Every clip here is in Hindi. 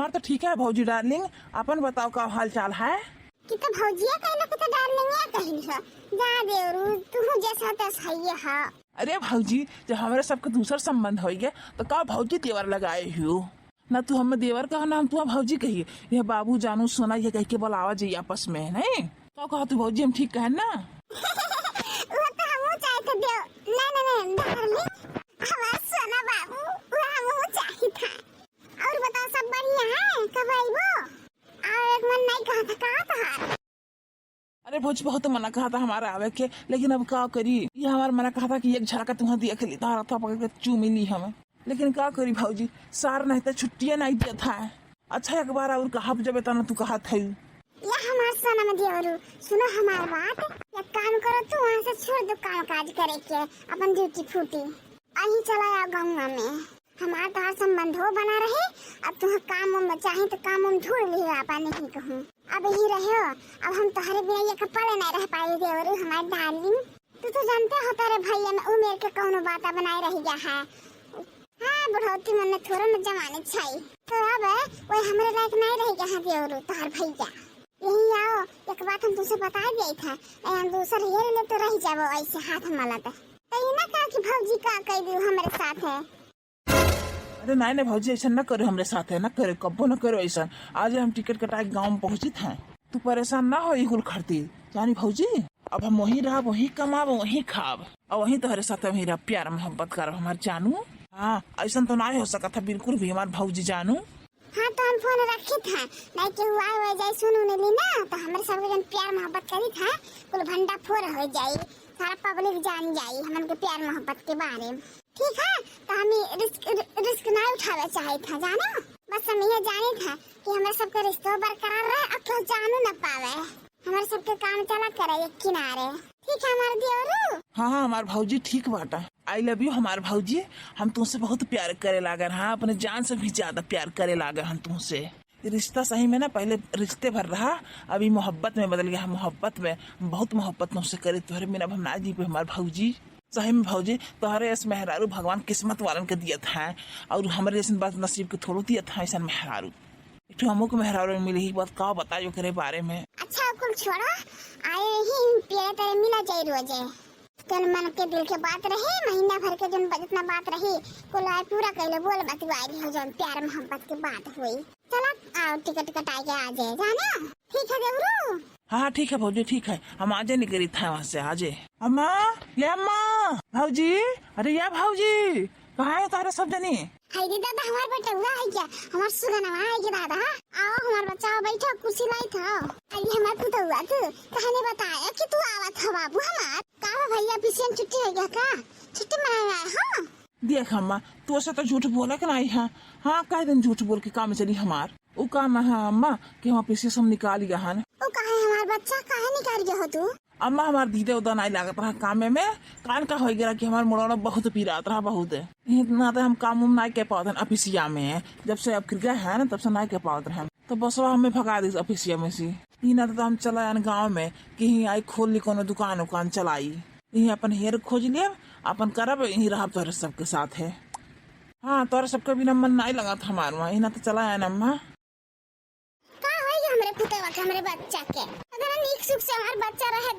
हमारा तो ठीक है भौजी डार्लिंग, अपन बताओ का हाल चाल है? कि तो भौजिया कहना कि तो डार्लिंग या कहिल है जा देवरू तू जैसा तैसा ही है। अरे भौजी जब हमारे सबके दूसरा संबंध हो गया तो का भौजी देवर लगाए हो ना, तू हमें देवर कहो ना हम तुम्हारा भौजी कहिए। यह बाबू जानू सोना ये कह के बोलावा जाइए आपस में नहीं तो कहा तू भौजी हम ठीक कहे ना। वो तो हम चाहे तो देव नहीं डार्लिंग हमारा सोना बाबू वो हम चाहे था। और बताओ सब बढ़िया है कब आईबो? और एक मन नहीं कहा था। अरे भौजी बहुत मना कहा था हमारा आवे के, लेकिन अब क्या करी, ये हमारा मना कहा था कि एक झलका तुम्हें देख ली था पकड़ के चूमी ली हमें, लेकिन क्या करी भौजी सार नहीं था छुट्टियां नहीं दिया था। अच्छा एक बार और कहा जब ना तू कहा था या हमारा सोना में देवरू सुनो हमारी बात, या काम करो तू वहाँ से छोड़ दो काम काज करे के अपन ड्यूटी फूटी अही चला आओ गाँव में। हमारा तो संबंध हो बना रहे, अब तुम्हें काम में चाहे तो काम में ढूंढ लियो आपा नहीं कहूँ। अब यही रहे हो, अब हम तुम्हारे बिना ये कपड़े नहीं रह पाए देवरू हमारे डार्लिंग। तू तो जानते हो तेरे भैया में उमेर के कौन बात बनाए रह गया है। हाँ बुढ़ौती मन में थोड़ा न जमाने चाहिए तो अब वो हमारे लायक नहीं रह गया है देवरू तुम्हार भैया। यही आओ एक बात हम तुमसे बता दिए था, हम दूसर ये ले तो रह जाओ ऐसे हाथ हमारा तो ये ना कहा कि भौजी का कह दी हमारे साथ है। अरे नहीं भौजी ऐसा न करो हमारे साथ है, न करे कब्बो न करो ऐसा। आज हम टिकट कटा के गाँव में पहुँची थे, तू परेशान ना हो कुल खड़ती जानी भौजी। अब हम वही रहा वही कमाब वही खाब और वही तुम्हारे साथ वही रह प्यार मोहब्बत कर हमारे जानू। हाँ ऐसा तो ना हो सका था बिल्कुल भी हमारे भौजी जानू। हाँ तो हम फोन रखे था नहीं कि हुआ हो जाए सुनू ने ली ना तो हमारे सब जन प्यार मोहब्बत करी था कुल भंडा फोड़ हो जाए सारा पब्लिक जान जाए हम के प्यार मोहब्बत के बारे में। ठीक है तो हमें रिस्क ना उठावे चाहे था जानो, बस हम ये जाने था कि हमारे सबके रिश्ते बरकरार रहे अब तो जानू न पावे हमारे सबके काम चला करे एक किनारे। ठीक है हमारे देवरू। हाँ हमारे भौजी ठीक बाटा, आई लव यू हमारे भौजी, हम तुमसे बहुत प्यार करे लागर। हाँ अपने जान से भी ज्यादा प्यार करे लागर हम तुमसे। रिश्ता सही में ना पहले रिश्ते भर रहा अभी मोहब्बत में बदल गया। मोहब्बत में बहुत मोहब्बत तुमसे करे तुम्हारे बिना हम ना जी पे हमारे भौजी। सही में भौजी तुम्हारे ऐसे मेहरारू भगवान किस्मत वालन के दिया था और हमारे जैसे बात नसीब के थोड़ो दिया था ऐसा मेहरारू। एक हमो को मेहरारू मिली ही बात का बताइयो करे बारे में। अच्छा कुल छोड़ो आए ही प्यार तेरे मिला जाए रोजे तन मन के दिल के बात रही महीना भर के जन जितना बात रही कुल आए पूरा कहले बोल बतवाई हो जन प्यार मोहब्बत की बात हुई। चलो आओ टिकट कटा के आ जाए जाना। ठीक है देवरू। हाँ ठीक है भौजी ठीक है, हम आजे निकली था वहाँ से आजे। अम्मा ये अम्मा भौजी, अरे या भौजी कहाँ है तारे सब जनी? हाय रे दादा हमारे बेटा हुआ है क्या हमारा सुगन है कि दादा आओ हमारे बच्चा बैठो कुर्सी लाई था। अरे हमारे पुता हुआ तू कहानी बताया कि तू आवा था बाबू हमार का भैया पीछे छुट्टी हो गया का छुट्टी मनाया है। हाँ देख अम्मा तू ऐसा तो झूठ बोला कि नहीं है। हाँ कई दिन झूठ बोल के काम चली हमार वो काम है अम्मा कि हम पीछे से निकाल गया है। वो कहा हमारे बच्चा कहा निकाल गया हो तू? अम्मा हमार दीदे उदा नहीं लागत रहा काम में कान का हो गया कि हमारे मुड़ौना बहुत पीरात रहा बहुत इतना तो हम काम उम नहीं कह पाते ऑफिसिया में। जब से अब क्रिया है ना तब से नहीं कह पाते हैं तो बस हमें भगा दी ऑफिसिया में से। ना तो हम चला गाँव में कहीं आई खोल ली कोनो दुकान उकान चलाई यही अपन हेर खोज लिया अपन करब यही रहा तोरे सबके साथ है। हाँ तोरे सबके बिना मन नहीं लगा था हमारे वहाँ ना तो चला है ना अम्मा। हमारे पुतवा के हमारे बच्चा के अगर नीक सुख से हमारे बच्चा रहा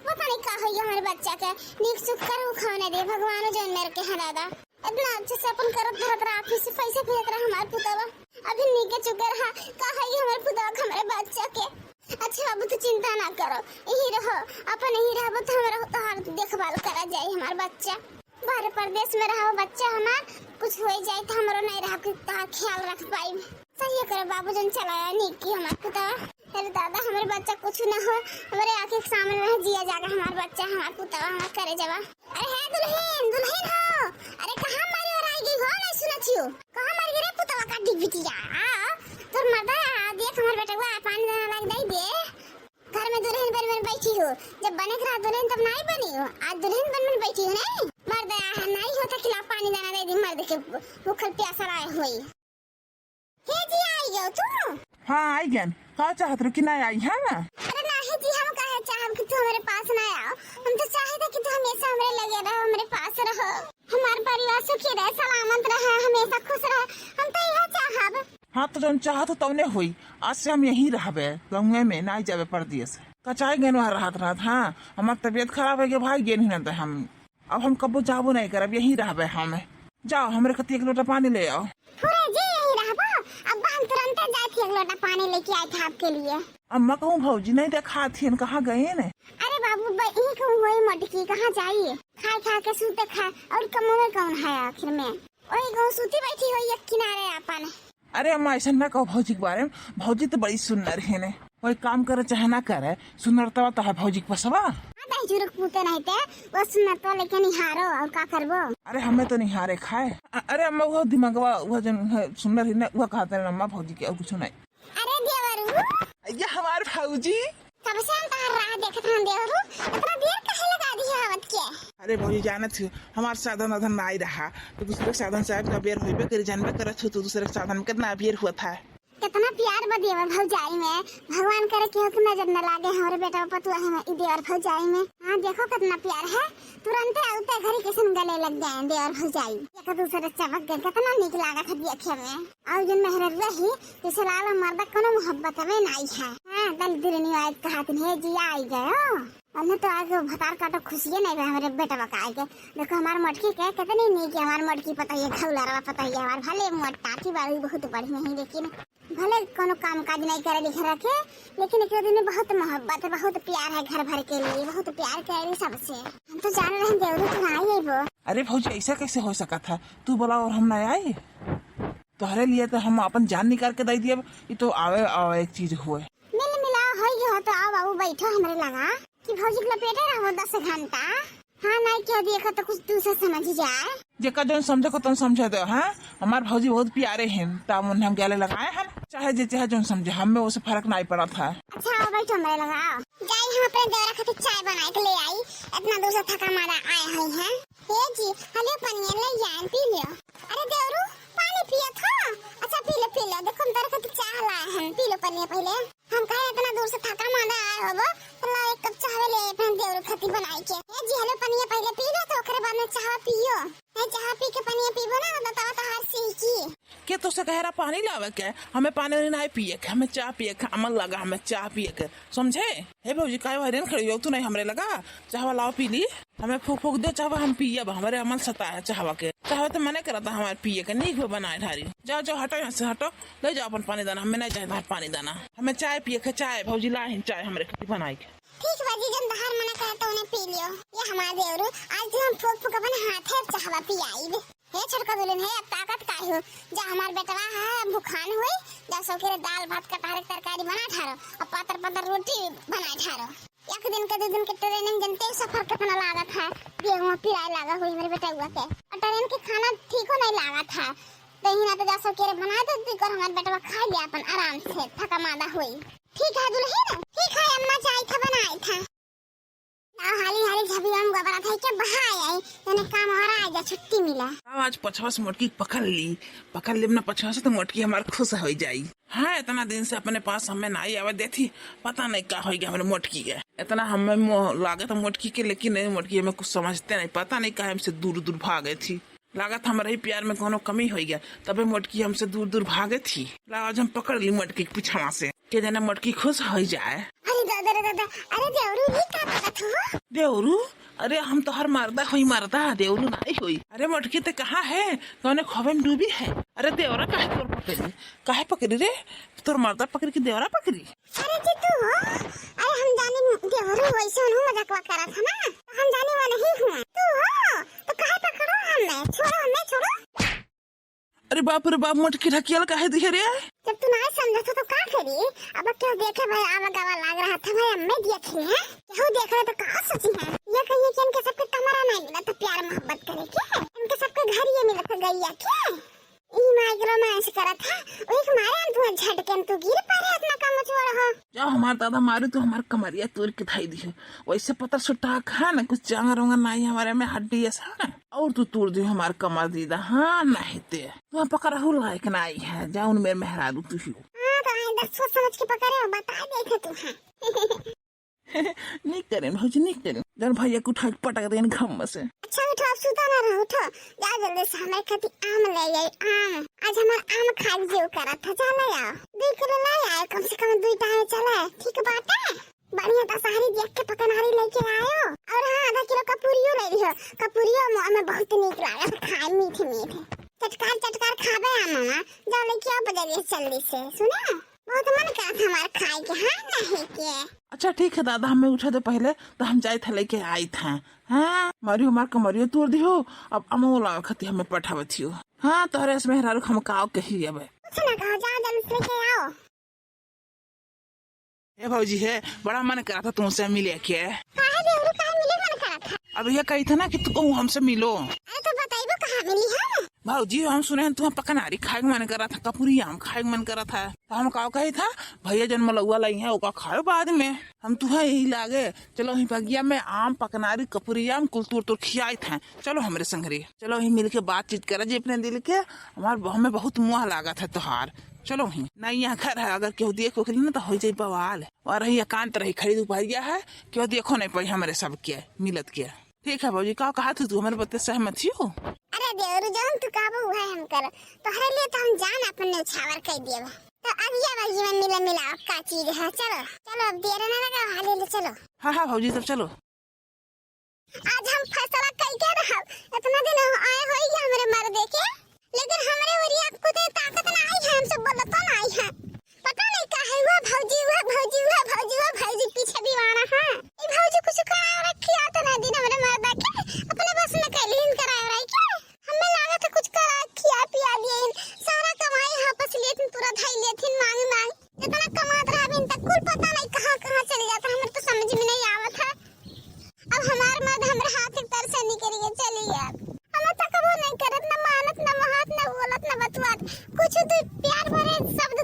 पता नहीं का होगी हमारे बच्चा के नीक सुख कर खाने दे भगवान जो मेरे के है दादा इतना अच्छे से अपन करत भरत रहा ऑफिस से पैसे भेजत रहा हमारे पुतवा अभी नीके चुके रहा का होगी हमारे पुतवा के हमारे बच्चा के। अच्छा बाबू तो चिंता ना करो यही रहो अपन यही रहो तो हमारा तोहार देखभाल करा जाए हमारे बच्चा बाहर प्रदेश में रहो बच्चा हमार कुछ हो जाए तो हमारा नहीं रहा कि ख्याल रख पाई। सही करो बाबू जन चलाया नीक की हमारे पुतवा। अरे दादा हमारे बच्चा कुछ न हो हमारे आंखें के सामने रह जिया जाकर हमारे बच्चा हमारे पुतवा हमारे करे जवा। अरे है दुल्हन दुल्हन हो अरे कहाँ मारी और आएगी हो नहीं सुना छियो कहाँ मारी रे पुतवा का डिग बिटिया तोर मर्दा देख हमारे बेटा को पानी देना लग दे घर में दुल्हन बन बन बैठी हो जब बने के दुल्हन तब नहीं बनी हो आज दुल्हन बन बन बैठी हो नहीं मर्दा नहीं होता खिला पानी देना दे दी मर्द के भूखल प्यासा आए हुई। हे जी आई गयो तू? हाँ आई गन का चाहत रो कि नहीं आई है ना? अरे नहीं जी हम कहे चाहब कि तू हमारे पास ना आओ हम तो चाहते कि तू हमेशा हमारे लगे रहो हमारे पास रहो हमारे परिवार सुखी रहे सलामत रहे हमेशा खुश रहे हम तो यह चाहब। जौन चाहत हो तौने हुई। आज से हम यहीं रहबे गंगे में, ना जाबे परदेश। तो चाहे गेन वहाँ रहत हाँ, हमार तबीयत खराब है कि भाई गेन ही न हम। अब हम कबो जाबो नहीं करब, यहीं रहबे हम। जाओ हमरे कति 1 लोटा पानी ले आओ। पूरे जी यहीं रहबो। अब हम तुरंत जाए थे 1 लोटा पानी लेके आए थे आपके लिए। अम्मा कहूँ भौजी नहीं देखा थी, कहाँ गए ने? अरे बाबू यहीं कहूँ वही मटकी कहाँ जाइए, खाए खा के सूते खाए और कमोए कौन है आखिर में? वही कहूँ सूती बैठी हुई एक किनारे आपन। अरे अम्मा ऐसा न कहो भौजी के बारे में, भौजी तो बड़ी सुंदर है ने। कोई काम करे चाहे ना करे, सुंदरता तो है भौजी के पसवा। जुरुक पूते नहीं थे वो सुनना तो, लेकिन निहारो और का करबो। अरे हमें तो निहारे खाए। अरे अम्मा वो दिमागवा वो जन सुंदर ही ने वो कहते हैं अम्मा भौजी के, और कुछ नहीं। अरे देवरू ये हमारे भौजी सबसे हम तार राह देखत हन देवरू, इतना देर काहे लगा दी है आवत के? अरे भौजी जाने थे हमारे साधन अधन नहीं रहा तो दूसरे साधन से का बेर होइबे करे, जानबे करत हो तो दूसरे साधन में कितना बेर हुआ था। कितना प्यार बदिए भौजाई में, भगवान करे कि हक नजर न लागे हमारे बेटा पतुआ है ई देवर भौजाई में। हाँ देखो कितना प्यार है, तुरंत आउते घरी किसन गले लग गए देवर भौजाई, एक दूसरे चमक गए, कितना निक लागत है देखे में। और जन मेहर रही जैसे लाल मर्द कोनो मोहब्बत में नहीं है। हां दल दिलनी आए कहत है जी आई गयो, अन्य तो आगे भतार काटो खुशिये नहीं है हमारे बेटा बका के। देखो हमार मटकी के कितनी निक है, हमार मटकी पता है खौलारा पता है हमार भले मोटा की बारी बहुत बढ़िया है, लेकिन भले कोनो काम काज नहीं करे लिख रखे, लेकिन एक दिन में बहुत मोहब्बत है, बहुत प्यार है घर भर के लिए, बहुत प्यार करे सबसे। हम तो जान रहे हैं देवरू तू आई है वो। अरे भौजी ऐसा कैसे हो सका था, तू बोला और हम नहीं आए? तुम्हारे लिए तो हम अपन जान निकाल के दे दिए, ये तो आवे आवे एक चीज हुए। मिल मिला हो गया तो आओ बाबू बैठो हमरे लगा कि भौजी के लपेटे रहो 10 घंटा। हाँ नहीं क्या देखा तो कुछ दूसरा समझ जाए, जेका जो समझे को तुम समझे दो। हाँ हमार भौजी बहुत प्यारे हैं, तब हम गले लगाए हैं, चाहे जे चाहे जो समझे, हमें उससे फर्क नहीं पड़ा था। अच्छा आओ बैठो मेरे लगाओ। जाई हम अपने देवरा खातिर चाय बना के ले आई, इतना दूर से थका मारा आए हुए हैं। ये जी हले पानी ले जान पी लियो। अरे देवरू पानी पिया था? अच्छा पी लो देखो हम तेरे खातिर चाय लाए हैं, पी लो पानी पहले। हम कहे इतना दूर से थका मारा आए हो तो ला एक कप चाय ले अपने देवरू खातिर बनाई के। ये जी हले पानी पहले पी लो तो ओकरे बाद में चाय पियो। नहीं चाय पी के पानी पीबो ना तो तवा तो हर सी की के तो से कह पानी लावे के, हमें पानी नहीं पिए के, हमें चाय पिए के अमल लगा, हमें चाय पिए के समझे। हे भौजी काय वहरेन खड़ी हो तू नहीं हमरे लगा, चाहवा लाओ पी ली, हमें फूक फूक दे चाहवा हम पिए, हमारे अमल सता है चाहवा के, चाहवा तो मने करता हमारे पिए के नहीं हुए बनाए ढारी। जाओ जाओ हटो यहाँ से हटो, ले जाओ अपन पानी दाना, हमें नहीं चाहिए पानी दाना, हमें चाय पिए के, चाय भौजी ला चाय हमारे खातिर बनाई के। ठीक बाजी जन बाहर मना करे तो उन्हें पी लियो। ये हमारे देवरू आज जो हम फूक फूक अपन हाथ है चाहवा पियाई। हे छोटका दुल्हन है अब ताकत का हो जा, हमार बेटवा है भूखान हुई जा सौकेरे दाल भात कटहर तरकारी बना ठारो और पातर पातर रोटी बना ठारो। एक दिन के 2 दिन के ट्रेनिंग जनते सफर कितना लागत है, गेहूं पिराए लागा हुई मेरे बेटा हुआ के, और ट्रेन के खाना ठीक हो नहीं लागत है, तो ही ना तो जा सौकेरे बना दो कर हमार बेटवा खा लिया अपन आराम से थका मादा हुई। ठीक है दुल्हन ठीक है, अम्मा चाय था बनाई था हाली हाली झबी हम गबरा था के बहाई आई तने काम और आ जा छुट्टी मिला। आज पछवा से मोटकी पकड़ ली ना पछवा से तो मोटकी हमारे खुश हो जाई। हाँ इतना दिन से अपने पास हमें नहीं आवे देती, पता नहीं क्या हो गया हमारे मोटकी के, इतना हमें लागत मोटकी के, लेकिन मोटकी हमें कुछ समझते नहीं, पता नहीं कहा हमसे दूर दूर भागे थी, लागत हमारे ही प्यार में कोनो कमी हो गया तबे मोटकी हमसे दूर दूर भागे थी। आज हम पकड़ ली मोटकी के पीछा से के जना मोटकी खुश हो जाए। अरे दादा अरे देवरू ये क्या बात हो? देवरू अरे हम तो हर मरदा हुई मरदा, देवरू नहीं हुई। अरे मोटकी तो कहाँ है, कौन खोबे में डूबी है। अरे देवरा काहे पकड़ी रे, तोर मरदा पकड़ी की देवरा पकड़ी? अरे जी तू हो? अरे हम जाने देवरू वैसे हूँ मजाक करा था ना, हम जाने वाले ही हूँ। तू हो तो काहे पकड़ो हमें छोड़ो। अरे बाप रे बाप मोटकी ढकियल काहे दिखे रे? जब तू नहीं समझा तो का करी, अब क्यों देखे भाई आवा गवा लाग रहा था भाई, अम्मे देखे हैं क्यों देख रहे तो कहाँ सोची है ये कहिए कि इनके सबके कमरा नहीं मिला तो प्यार मोहब्बत करे क्या, इनके सबके घर ये मिला तो गैया क्या ई माइग्रो में ऐसे करा था एक मारे तू झटके तू गिर पड़े इतना कम छोड़ हो। जा हमार दादा मारे तो हमार कमरिया तोड़ के धाई दी, वैसे पता सुटा खा ना कुछ चांगा रोंगा नहीं हमारे में हड्डी ऐसा ना, और तू तोड़ दी हमार कमर दीदा। हाँ नहीं ते तू पकड़ा हो लायक नहीं है, जा उन मेरे मेहरा दू तू ही। हाँ तो आई 10 सोच समझ के पकड़े हो बता देखे तू है। नहीं करें भौजी, नहीं करें। जन भैया को उठा के पटक देन घम से। अच्छा उठो, अब सुता ना रहो, उठो जा जल्दी से हमारे खातिर आम ले आई। आम आज हमार आम खाए जीव करा था, चले आओ 2 किलो ले आए, कम से कम 2 टाइम चले, ठीक बात है। बढ़िया ता सारी देख के पकनारी लेके आयो। और हाँ, आधा किलो कपूरियो ले लियो, कपूरियो हमें बहुत नीक लागे खाए, मीठे मीठे चटकार चटकार खाबे आम। जाओ लेके आओ बजारिए जल्दी से, सुना बहुत मन करा था हमारे खाए के। हाँ नहीं के अच्छा ठीक है दादा, हमें उठा दे पहले तो हम जाए थे लेके आई था। हाँ मारियो मार कमरियो तोड़ दियो, अब अमोला खती हमें पठावत हो। हाँ तोहरे इसमें हरारू हम काव कही अब कुछ ना कहो, जाओ जल्दी से लेके आओ। ए भौजी है, बड़ा मन करा था तुमसे मिले के। काहे देवरू, काहे मिले मन करा था? अब ये कही था ना कि तू हमसे मिलो। अरे तो बताइबो कहाँ मिली है? भाजी हम सुने हैं तुम्हें पकनारी खाए के मन करा था, कपूरी आम खाए के मन करा था, तो हम का कही था भैया जन्म लउआ लाई है ओका खाओ बाद में। हम तुम्हें यही लागे चलो ही बगिया में आम पकनारी कपूरी आम कुल तोड़ खियाई था। चलो हमारे संगरी, चलो ही मिल के बातचीत करा जी अपने दिल के। हमें बहुत मुँह लागा था तोहार। चलो ही नहीं यहाँ घर है, अगर केहू देखो ना तो हो जाये बवाल। और रही एकांत रही खरीद उपरिया है, केहू देखो नहीं पाई हमारे सब के मिलत के। ठीक है भाजी, का कहा था तू हमारे बत्ते सहमत हो? अरे देवरू जान तू काबू है हम कर, तोहरे लिए तो हम जान अपन न्यौछावर कर दिए। तो अब ये बाजी में मिला का चीज है। चलो चलो अब देर ना लगा, हाले ले चलो। हाँ भाजी तब चलो। आज हम फैसला करके रहा, इतना दिन आए होई हमारे मर्द के, लेकिन हमारे वरिया को तो ताकत ना आई है, हमसे बोलता ना आई है। पता नहीं का है हुआ भौजी पीछे दीवाना है। ये भौजी कुछ करा रखी आता ना दिन हमारे मर्दा के अपने बस में कैलीन कराया रही के। हमें लगा था कुछ करा खिया पिया लिए, सारा कमाई वापस लेथिन, पूरा धाई लेथिन मांग जितना कमात रहा बिन तक कुल पता नहीं कहां चले जाता, हमें तो समझ में नहीं आवत है। अब हमार मर्द हमारे हाथ एक तरह से निकल गए, चली गया। हम तो कबो नहीं करत, ना मानत, ना महत, ना बोलत, ना बतवात, कुछ तो प्यार भरे शब्द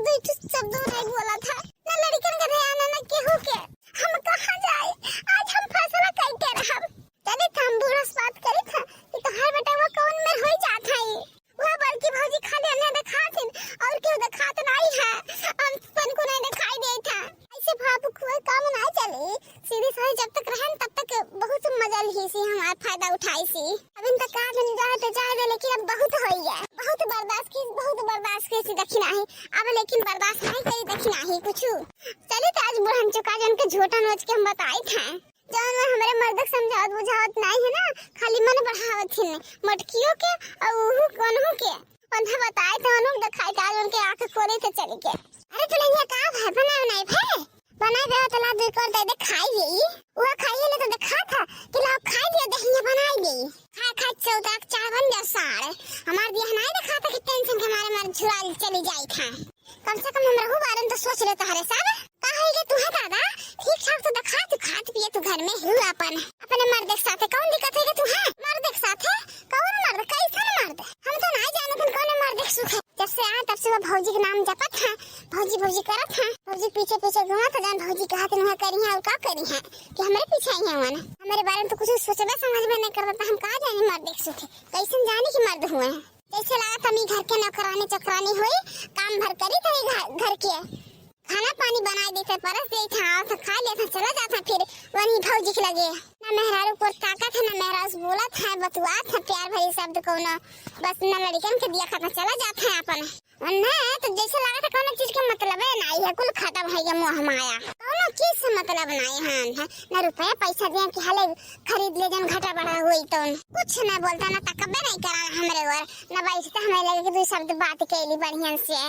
नहीं बोला था, ना लड़कन के ध्यान ना केहू के। हम कहां जाए, आज हम फैसला करके रहब। चले हम बूढ़ा बात करे था कि तोहार बेटा वो कौन में होई जात है, वो बड़की भौजी खाली ने दिखाथिन और केहू दिखात नहीं है, हम सन को नहीं दिखाई दे था। ऐसे भाव कोई काम ना चले, सीधी सारी जब तक रहन तब तक बहुत मजा ली सी, हमारा फायदा उठाई सी। अब इन तक आज नहीं जाए दे, लेकिन अब बहुत हो गया, बहुत बर्दाश्त की देखी नहीं अब, लेकिन बर्दाश्त नहीं करी देखी नहीं कुछ। चले तो आज बुढ़न चुका जन के झूठा नोच के हम बताई थे, जौन हमारे मर्द समझावत बुझावत नहीं है ना, खाली मन बढ़ावत थी मटकियों के और उहु कोनहु के उन्हें बताए थे, उन्हें दिखाई था, उनके आंख खोले थे चले के। अरे तो ये का है बनाए दे तो ला दे कर दे खाई गई, वो खाई ले तो दिखा था कि ला खाई दिया दहिया बनाई गई, खा चौदा चाय बन जा सारे हमार दिया नहीं दिखा था कि टेंशन के मारे मार झुराल चली जाई था। कम से कम हम रहू बारे में तो सोच ले तोहरे सब कहे के तू है दादा ठीक ठाक तो दिखा, तू खात पिए तू घर में हु अपने मर्द के साथ कौन दिक्कत है कि तू है मर्द के साथ है, कौन मर्द कैसा मर्द, हम तो नहीं जानते कौन मर्द के सुख है। जब से आए तब से वो भौजी के नाम जपत है, भौजी करत है, भौजी पीछे घुमा था, जान भौजी कहा तुम करी है और का करी है कि हमारे पीछे आई है, वन हमारे बारे में तो कुछ सोचबे समझ में नहीं करता, हम कहा जाने मर्द के सुख है, कैसे जाने की मर्द हुए हैं। जैसे लगा था मैं घर के नौकरानी चक्रानी हुई, काम भर करी थी घर के, खाना पानी बना देते, परस दे था, खा लेता, चला जाता, फिर वही भौजी के लगे ना मेहरारू को ताकत है, ना मेहरारू बोला था बतुआ था प्यार भरी शब्द को, ना बस ना लड़कन के दिया खाता चला जाता है अपन ना। तो जैसे लगा था कोनो चीज के मतलब है नहीं है, कुल खत्म है ये मोह माया, कोनो चीज से मतलब नहीं है, ना रुपया पैसा दिया कि हले खरीद ले जन घटा बढ़ा हुई तो कुछ ना बोलता, ना तकबे नहीं करा हमरे और ना बैठता, हमें लगे कि 2 शब्द बात कैली बढ़िया से,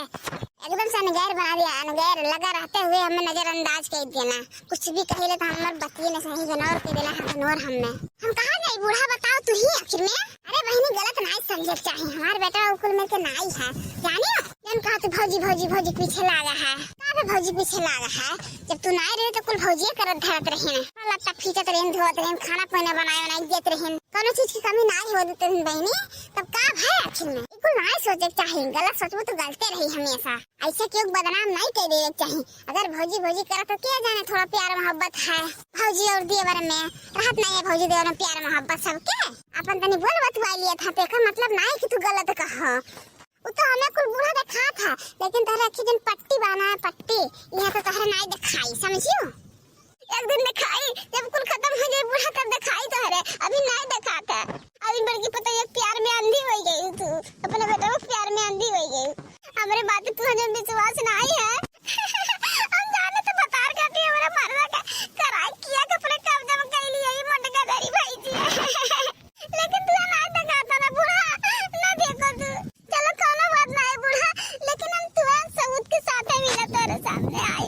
एकदम से अनगैर बना दिया, अनगैर लगा रहते हुए हमें नजरअंदाज कर देना, कुछ भी कहे तो हम बतिए न सही जनौर के देना है जनौर हम कहा जाए बूढ़ा बताओ तू ही आखिर में। अरे बहनी गलत नहीं समझे चाहिए, हमारे बेटा उकुल में के नाई है जानियो, जन कहा तू भौजी पीछे लागा है, कहा भौजी पीछे लागा है, जब तू नहीं रहे तो कुल भौजी करत धरत रहे ना, लगता खींचत रहे धोत रहे, खाना पीना बनाए देते रहे, कोनो चीज की कमी नहीं हो देते बहनी, तब का है आखिर में कुल नहीं सोचे चाहिए, गलत सोचबो तो गलते रही हमेशा, ऐसे क्यों बदनाम नहीं कर देना चाहिए। अगर भौजी करा तो क्या जाने थोड़ा प्यार मोहब्बत है भौजी और देवर में राहत नहीं है, भौजी देवर में प्यार मोहब्बत सबके अपन तनी बोल बतवा लिया था, तो का मतलब नहीं कि तू गलत कहो, वो तो हमें कुल बूढ़ा दिखा था, लेकिन तोहरा अखी जन पट्टी बना है पट्टी यहाँ तो तोहरा नहीं दिखाई समझियो। एक दिन दिखाई जब कुल खत्म हो जाए बूढ़ा तब दिखाई तो हरे अभी नहीं दिखाता। अभी बड़की पता है प्यार में अंधी हो गई तू अपने बेटे को प्यार में अंधी हो गई। हमारे बात तू हजम विश्वास नहीं है हम जाने तो बता करती हमारा मरना का कराई किया कपड़े कब जब कर लिए ये मोटका दारी भाई जी लेकिन तू ना दिखाता ना बूढ़ा ना देखो तू चलो कोनो बात नहीं बूढ़ा लेकिन हम तुरंत सबूत के साथ मिला तेरे सामने आई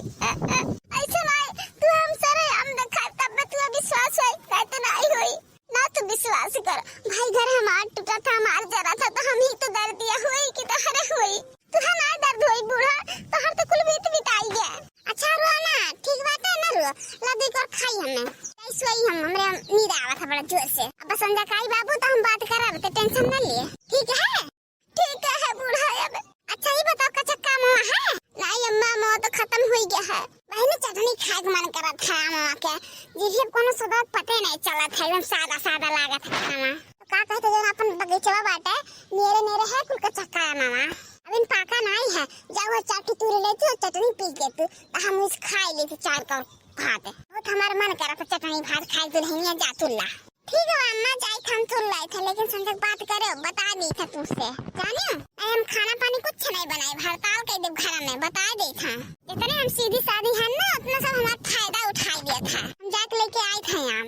ऐसा नहीं तू हम सारे हम दिखा तब तू विश्वास है कहते नहीं हुई ना तू विश्वास कर भाई घर हमार टूटा था हमार जरा था तो हम ही तो दर्द दिया हुई कि तो हरे हुई तू ना दर्द हुई बूढ़ा तो हर तो कुल बीत बिताई गया। अच्छा रुआ ना ठीक बात है ना रुआ लड्डू को खाई हमने कैसे हुई हम हमरे नींद आवा था बड़ा जोर से अब संध्या काई बाबू तो हम बात करब तो टेंशन न लिए ठीक है बूढ़ा अब अच्छा ही बताओ का चक्का मामा है नहीं अम्मा मामा तो खत्म हो गया है पहले चटनी खाए के मन करा था मामा के जिसे कोनो स्वाद पता नहीं चला था एकदम सादा सादा लगा था खाना तो का कहते जन अपन बगीचा बाटे नेरे है कुल का चक्का है मामा अभी पाका नहीं है जाओ चाटी तूरे लेती और चटनी पी लेती तो हम उस खा लेते चार का भात बहुत हमारा मन करा था चटनी भात खाए तो नहीं जा तुल्ला ठीक है अम्मा जाए हम तुल लाए थे लेकिन संजय बात करे बता दी था तुझसे जाने हम खाना पानी कुछ नहीं बनाए भरताव कह दे घर में बता दी था जितने हम सीधी सादी है ना उतना सब हमारा फायदा उठा दिया था हम जाके लेके आए थे यहाँ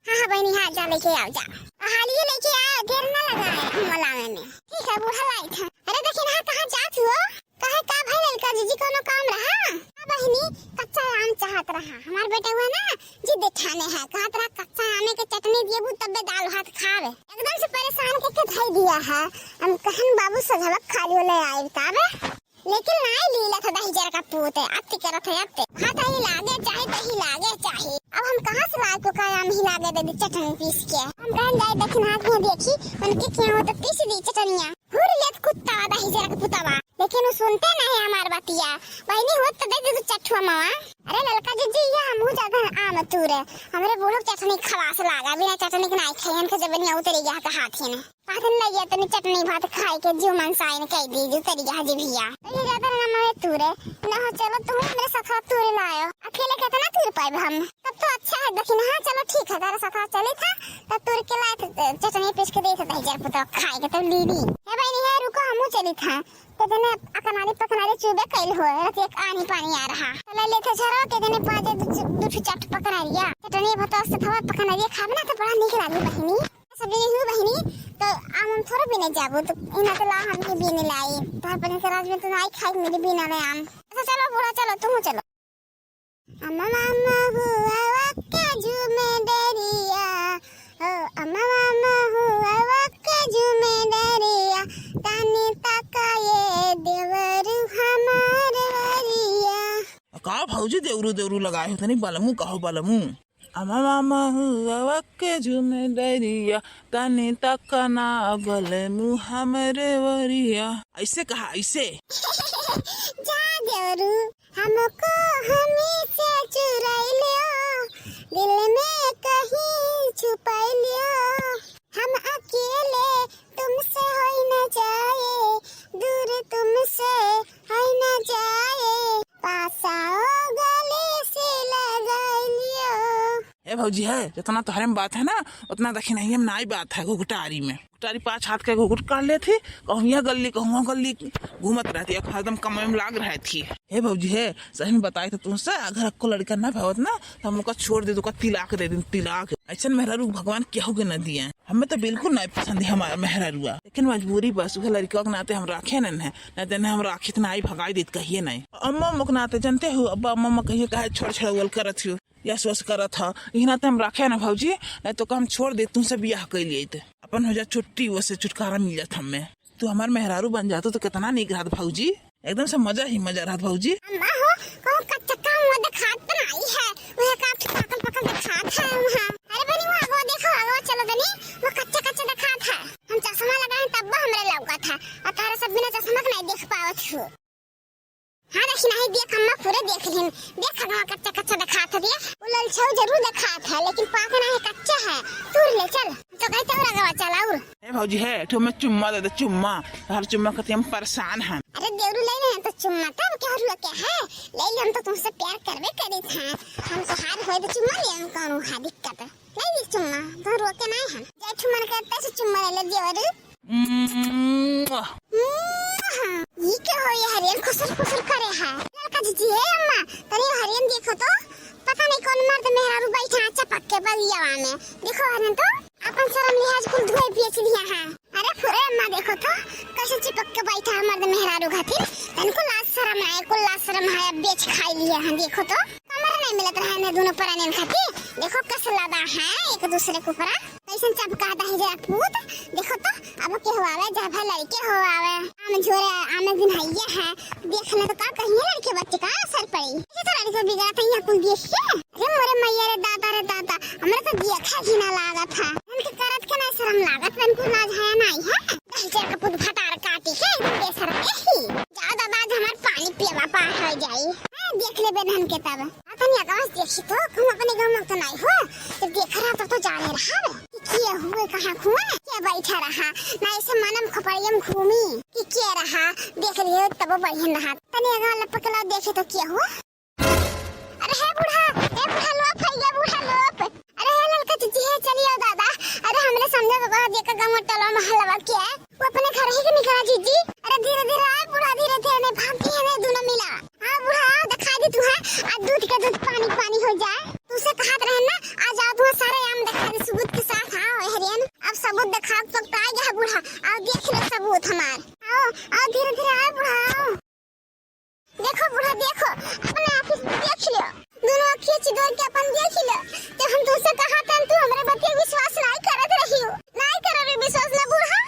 हाँ बहनी हाँ जा लेके आओ जा हालिए लेके आओ देर न लगाए मोलावे में ठीक है बूढ़ा लाई था अरे देखिए ना कहाँ जात हो कहे का भाई लड़का जीजी कोनो काम रहा हाँ बहनी कच्चा आम चाहत रहा हमार बेटा हुआ ना जिद ठाने है कहत रहा कच्चा आम के चटनी दिए तब दाल भात खावे एकदम से परेशान करके धई दिया है हम कहन बाबू सजलक खाली ले आए काबे लेकिन नहीं लीला था दही जरा का पूत है अति करत है अति हाथ ही लागे चाहे दही लागे चाहे अब हम कहाँ से लाए को का आम ही लागे दे चटनी पीस के हम कहन जाए दक्षिण हाथ में देखी उनके क्या होता पीस दी चटनिया हुर लेत कुत्ता दही जरा का पुतावा लेकिन वो सुनते नहीं हमार बतिया बहनी होत तो दे दे चटुआ मामा अरे ललका जीजी ये हमहू ज्यादा आम तूरे हमरे बूढ़ो चटनी खवास लागा बिना चटनी के नहीं खायन के जबनी उतरी गया का हाथ में पाथन लगिया तनी चटनी भात खाए के जो मन साइन कह दी जो तरी गया जी भैया ये ज्यादा ना मवे तूरे ना हो चलो तुम मेरे सखा तूरे लायो अकेले कितना तूर पाए हम तब तो अच्छा है लेकिन हाँ चलो ठीक है तेरा सखा चले था तब तूर के लाए चटनी पीस के दे था दही जर पुता खाए के तब लीली है भाई नहीं रुको हमहू चली था तो जने पकनारे चुबे कैल हो एक आनी पानी आ रहा चला लेते झरो के जने पाजे दुठ चट पकनारिया चटनी भात से थवा पकनारिया खाबना तो बड़ा निक लागी बहिनी सब दिन हुई बहिनी तो आम हम थोड़ा भी नहीं जाबो तो इना तो ला हम के भी नहीं लाई तो अपने के राज में तो नहीं खाई मेरी बिना ले आम अच्छा चलो बूढ़ा चलो तुम चलो अम्मा मामा हुआ वक्का झूमे दरिया ओ अम्मा मामा हुआ वक्का झूमे दरिया तानी तकाए देवर हमार वरिया का भौजी देवरू लगाए हो तनी बलमू कहो बलमू अम्मा मामा हुआ वक्के झूमे दरिया तानी तकना बलमू हमरे वरिया ऐसे कहा ऐसे जा देवरू हमको हमें से चुराई लियो दिल में कहीं छुपाई लियो हम अकेले तुमसे होई न जाए दूर तुमसे होई न जाए पास आओ गले से लगाई लियो ए भौजी है जितना तोहरे में बात है ना उतना देखी नहीं हम नाई बात है घुघटारी में घुघटारी 5 हाथ के घुघट कर ले थी कहूँ गली कहूँ गली घूमत रहती एकदम कमरे में लाग रही थी। हे भौजी है सही में बताई तो तुमसे अगर आपको लड़का ना भवत ना तो हम लोग का छोड़ दे दो तिलाक दे दिन तिलाक ऐसा मेहरारू भगवान केहू के न दिए हमें तो बिल्कुल नहीं पसंद है हमारा मेहरारुआ लेकिन मजबूरी बस वह लड़का के नाते हम राखे न देने हम राखी तो नहीं भगाई देते कहिए नहीं अम्मा के नाते जानते हो अब्बा अम्मा कहिए कहे छोड़ छड़वल करत हो या सोच करत था यही नाते हम राखे ना भौजी नहीं तो हम छोड़ दे तुमसे ब्याह कर लिए अपन हो जा छुट्टी वो से छुटकारा मिल जाता हमें तू हमारे मेहरारू बन जातो तो कितना निक रहत भौजी एकदम से मजा ही मजा रहत भौजी अम्मा हो कौन कच्चा काम वो दिखात तो नहीं है वो काट पकड़ दिखात है वहां अरे बनी वो देखो वो चलो बनी वो कच्चा दिखात है हम चश्मा लगाए तब हमरे लौका था और तारा सब बिना चश्मा के नहीं देख पावत हो हाँ देखी नहीं देख अम्मा पूरे देख लीन देख वहाँ कच्चा दिखात है दिया वो ललछाऊ जरूर दिखात है लेकिन पाके नहीं कच्चा है तूर ले चल तो कहते हो लगा चलाऊ ए भौजी है तो मैं चुम्मा दे दे चुम्मा, हर चुम्मा करते हम परेशान हैं। अरे देवरू ले ले तो चुम्मा तब क्या हुआ क्या है, ले ले हम तो तुमसे प्यार करबे करे थे, हम तो हार होए तो चुम्मा ले हम कौन हा दिक्कत है, ले ले चुम्मा तो रोके नहीं है, जे चुम्मा करता से चुम्मा ले ले देवरू। ये क्या हो ये हरियन खुसर खुसर करे है, लड़का जी है अम्मा तनी हरियन देखो तो पता नहीं कौन मर्द मेहरारू बैठा है चपक के बगियावा में, देखो हरियन तो अपन शर्म लिहाज कुल धोए बेच लिया है। अरे फुरे अम्मा देखो तो कैसे चिपक के बैठा है मर्द मेहरारू खातिर, इनको लाज शर्म है, को लाज शर्म है, बेच खाई लिया है, देखो तो कमर नहीं मिलत रहा है दोनों पराने खातिर, देखो कैसे लदा है एक दूसरे के ऊपर, कैसे चपका दा है जरा पूत, देखो तो अब के हुआवे जब है लड़के हुआवे आम झोरे आम दिन हइया है, देखने तो का कहिए लड़के बच्चे का असर पड़ी, ये तो लड़के बिगड़ा था यहाँ कुल देख के, अरे मोरे मैया रे दादा हमरा तो देखा ही ना लागत था, इनके करत के ना शर्म लागत, इनको लाज है नहीं है, दहचर का पुत फटार काटी के बेसर पे ही ज्यादा बाज हमार पानी पीवा पार हो जाई, देख ले बेनहन के तब तनी आकाश देखी तो हम अपने गांव में तो नहीं हो, जब देख रहा तो जाने रहा क्या हुए कहाँ खुआ क्या बैठा रहा ना ऐसे मनम खपड़ियम घूमी कि क्या रहा देख लियो तब बढ़िया रहा, तनी आगा लपकला देखे तो क्या हुआ, अरे है बूढ़ा लोप है ये बूढ़ा लोप, अरे है लड़का चिची है चलिए दादा, अरे हमने समझा तो कहा देखा गांव टला महलवा क्या है वो अपने घर ही के निकला जीजी, अरे धीरे धीरे आए बूढ़ा धीरे धीरे नहीं भागती है नहीं दोनों मिला, हाँ बूढ़ा दिखा दी तू है आज दूध का दूध पानी पानी हो जाए, तुझसे कहा रहे ना आज आओ तू सारे आम दिखा दे सबूत के साथ, आओ हरियन अब सबूत दिखा तो आ गया बूढ़ा, आओ देख ले सबूत हमार, आओ धीरे धीरे आए बूढ़ा आओ, देखो बूढ़ा देखो अपने ऑफिस देख लियो, दोनों अखियाँ चिदोर के अपन देख लियो, जब हम तुझसे कहा था तू हमारे बच्चे विश्वास नहीं करत रही हो, नहीं कर रही विश्वास ना बूढ़ा,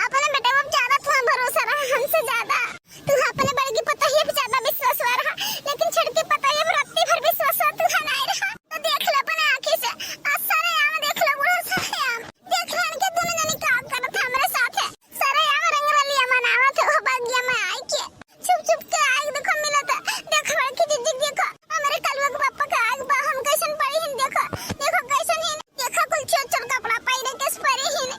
अपने बेटे में ज्यादा तुम भरोसा रहा हमसे ज्यादा, तू अपने बड़े की पता ही ज्यादा विश्वास रहा, लेकिन छड़ के पता ही रत्ती भर विश्वास तू नहीं रहा, तो देख ले अपने आँखी से आज सारे आम देख ले बूढ़ा सारे आम देख ले इनके दोनों जने काम करत है हमारे साथ है, सारे आम रंग रलिया मनावत हो बागिया में आई के छुप छुप के आग देखो मिला था, देखो लड़की जिज्जी देखो हमारे कलवा के पापा का आग बा हम कैसन पड़ी हिन देखो देखो कैसन हिन देखो कुल छोट छोट कपड़ा पहने के परी हिन,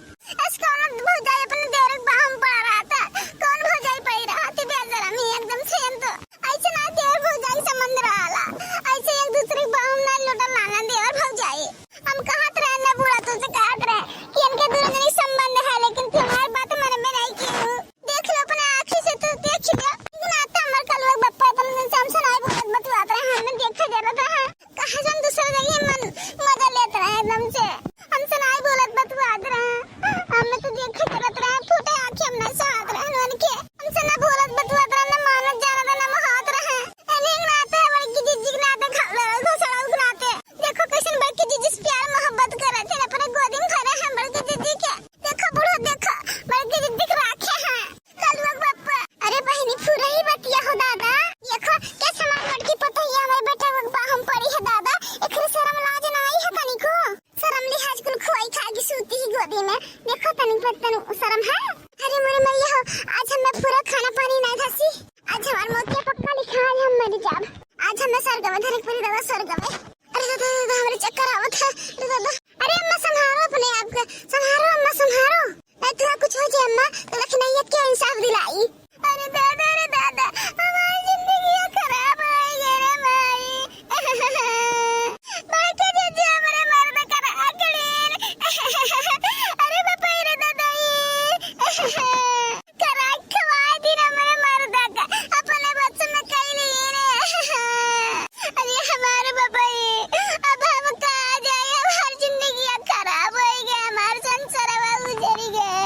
इसका हम भौजाई अपने देवर बा हम पड़ा रहा था, कौन भौजाई पड़ी रहा थी बेजरा में एकदम सेम तो ऐसे ना देवर भौजाई संबंध रहा, ऐसे एक दूसरे बा हम ना लोटा मांगा देवर भौजाई, हम कहत रहे ना बूढ़ा तुझसे कहत रहे कि इनके दोनों जने संबंध है, लेकिन तुम्हारी बात मन में नहीं की, देख लो अपने आँखी से तो देख लो, लेकिन आता हमारे कलवा बप्पा तुमने हमसे नहीं बहुत बतवाते रहे, हमने देखा जरूरत है कहाँ से हम दूसरे जगह मन मजा लेते रहे एकदम से, हमसे नहीं बोलत बतवाते रहे, हमने तो देखा जरूरत रहे फूटे आँखें हम नहीं साथ रहे उनके, हमसे ना बोलत बतवाते रहे ना मानत जाना था ना महात रहे, अनेक नाते बड़की जिज्जी नाते घोसड़ा उगनाते, देखो कैसे बड़की जिज्जी से प्यार मोहब्बत करे थे अपने गोदी में खड़े हैं बड़की जिज्जी के, देखो बूढ़ा देखो बड़की जिज्जी के राखे हैं कलवा बप्पा, अरे बहनी पूरा ही बतिया हो दादा, देखो कैसे हमारी लड़की पता ही हमारे बेटे बा हम पड़ी है दादा, एक शर्म लाज ना आई है तनी को, शर्म लिहाज कुल खुआई खागी सूती ही गोदी में, देखो तनी शर्म है, अरे मोरे मैया हो आज हमें पूरा खाना पानी नहीं धसी, आज हमारे मौत के पक्का लिखा है हम मर जाब, आज हमें स्वर्ग में धरक पड़ी दादा स्वर्ग में, अरे दादा हमारे चक्कर आवत है दादा, अरे अम्मा संभालो अपने आप को, संभालो अम्मा संभालो, नहीं तो कुछ हो जाए अम्मा तो लखनऊ के इंसाफ दिलाई, अरे दादा हमारी जिंदगी खराब हो गई रे माई, बड़के जीजी हमारे मर्द कर अकलील, अरे बापा रे दादा करा खवा दी हमारे मर्द का अपने बच्चे में कई लिए रे, अरे हमारे बापा अब हम कहाँ जाए, हमारी जिंदगी खराब हो गई, हमारे संसार उजड़ गए,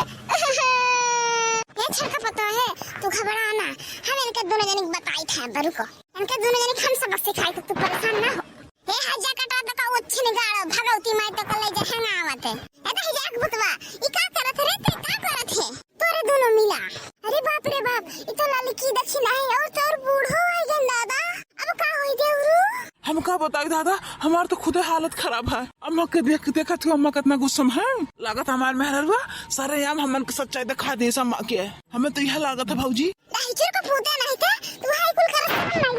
ये छक्का पता है तू घबरा ना, हम इनके दोनों जने बताई थे बरू को, इनके दोनों जने हम सबक सिखाई तो तू परेशान ना हो, हे हजा कटा तो का उच्छन गाड़ो भगवती माई तो कल जहां ना आवत है, ए तो हजाक बुतवा ई का करत रे ते का करत है तोरे दोनों मिला, अरे बाप रे बाप ई तो लड़की दक्षिणा है और तोर बूढ़ो है जन दादा, अब का होई देवरू, हम का बताई दादा हमार तो खुद हालत खराब है, अम्मा के देखा थी अम्मा कितना गुस्सा है, लागत हमार मेहरवा सारे याम हमन के सच्चाई दिखा दे अम्मा के, हमें तो यह लागत है भौजी लाइचर को पूते नहीं था तू हाई कुल करत नहीं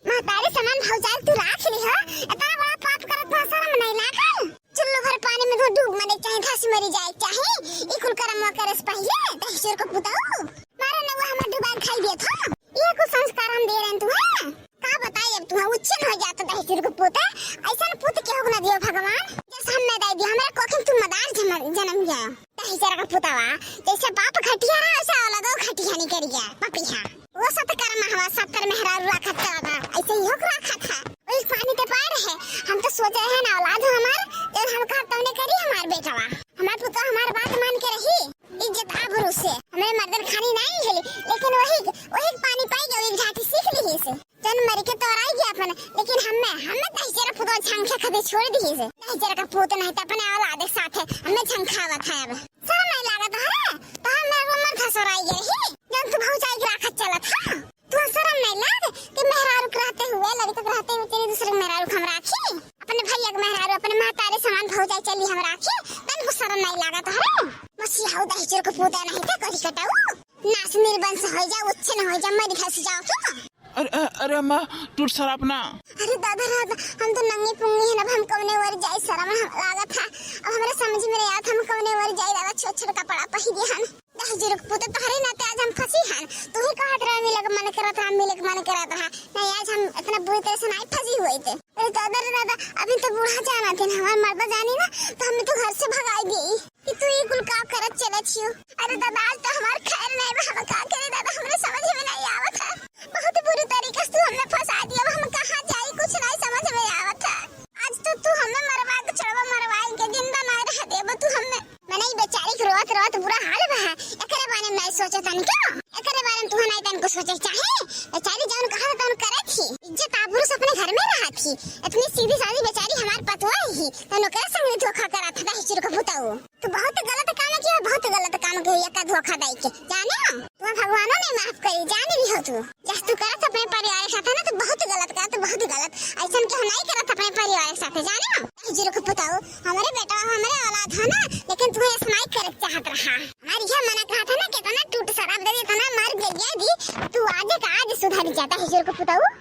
मां तारे सामान भौजाल तू राख ली है, इतना बड़ा पाप करत बा शर्म नहीं लागल, चुल्लू भर पानी में तो डूब मरे चाहे धस मरी जाए चाहे ई कुल करम करस पहले दहशर को पुताऊ मारे ने वो हमें डुबा खाई दिया था। ये कुछ संस्कार हम दे रहे तुम्हें का बताइए अब तुम्हें उच्चन हो जाता दहशर को पुता ऐसा न पुत के होना दियो भगवान जैसे हमने दे दिया हमरा कोखिन तुम मदार जन्म गया दहशर का पुतावा जैसे बाप खटिया रहा वैसा औलादो खटिया नहीं कर गया पपिया वो सत कर्म हवा सत्तर मेहरारू रखा था ऐसे ही होक रखा था वही पानी ते पार है हम तो सोच रहे हैं ना औलाद हमार जब हम कहा तौने करी हमार बेटावा हमार पुता हमार बात मान के रही इज्जत आबरू से हमें मर्दन खानी नहीं है लेकिन वही पानी पाई गई एक झाटी सीख ली से जन मर के तो आई गया अपन लेकिन हमें दहशर पुतो छंखा खदे छोड़ दी से दहशर का पुत नहीं तो अपने औलाद के साथ है हमें छंखावा था अब शर्म नहीं लागत है तो हमें उम्र था सोराई गई जब तू भौजाई की राखत चला था तू शर्म नहीं लाग कि मेहरारू रहते हुए लड़के तक रहते हुए तेरे दूसरे मेहरारू हम राखी अपने भैया के मेहरारू अपने मातारे समान भौजाई चली हम राखी तन को शर्म नहीं लागत है मसीहा दहशर को पुता नहीं था करी कटाऊ नास निर्बंस हो जा उच्छन हो जा मरी फंस जाओ क्या अरे अम्मा टूट सर अपना अरे दादा हम तो नंगे पुंगे हैं अब हम कवने वर जाए शर्म लागा था अब हमारे समझ में नहीं आता हम कवने वर जाए दादा छोट छोट कपड़ा पहन दिया हन दहशर को पुता तोहरे नाते आज हम फंसी हन तू ही कहत रहा मिले मन करत रहा मिले मन करत रहा नहीं आज हम इतना बुरी तरह से नहीं फंसी हुई थे अरे दादा अभी तो बूढ़ा जाना थे हमारे मर्दा जानी ना तो हमें तो घर से भगाई दी कि तू ये कुल काम करत चले छियो अरे दादा आज तो हमार खैर नहीं हम का करे दादा हमरे समझ में नहीं आवत है बहुत बुरी तरीके से तू हमें फंसा दिया हम कहां जाई कुछ नहीं समझ में आवत है आज तो तू हमें मरवा के चढ़वा मरवाई के जिंदा नहीं रह देब तू हमें मैंने ई बेचारी के रोत बुरा हाल बा एकरे बारे में नहीं सोचत हन क्यों एकरे बारे में तू नहीं तन को सोचे चाहे बेचारी जौन कहा तौन करे थी इज्जत आबरू से अपने घर में रहा थी इतनी सीधी सादी बेचारी हमार पतवा ही तो नौकर संग धोखा करा था दहशर को पुताऊ तू बहुत गलत काम किया बहुत गलत काम किया का धोखा दई के जाने तू भगवानो ने माफ करी जाने भी हो तू जब तू करत अपने परिवार के साथ ना तो बहुत गलत का तो बहुत गलत ऐसा क्यों नहीं करत अपने परिवार के साथ जाने दहशर को पुताऊ हमारे बेटा हमारे औलाद है ना लेकिन तू ऐसा नहीं करे चाहत रहा हमारी यह मना कहा था ना कितना टूट शराब दे देता ना मर गया दी तू आज का आज सुधर जाता दहशर को पुताऊ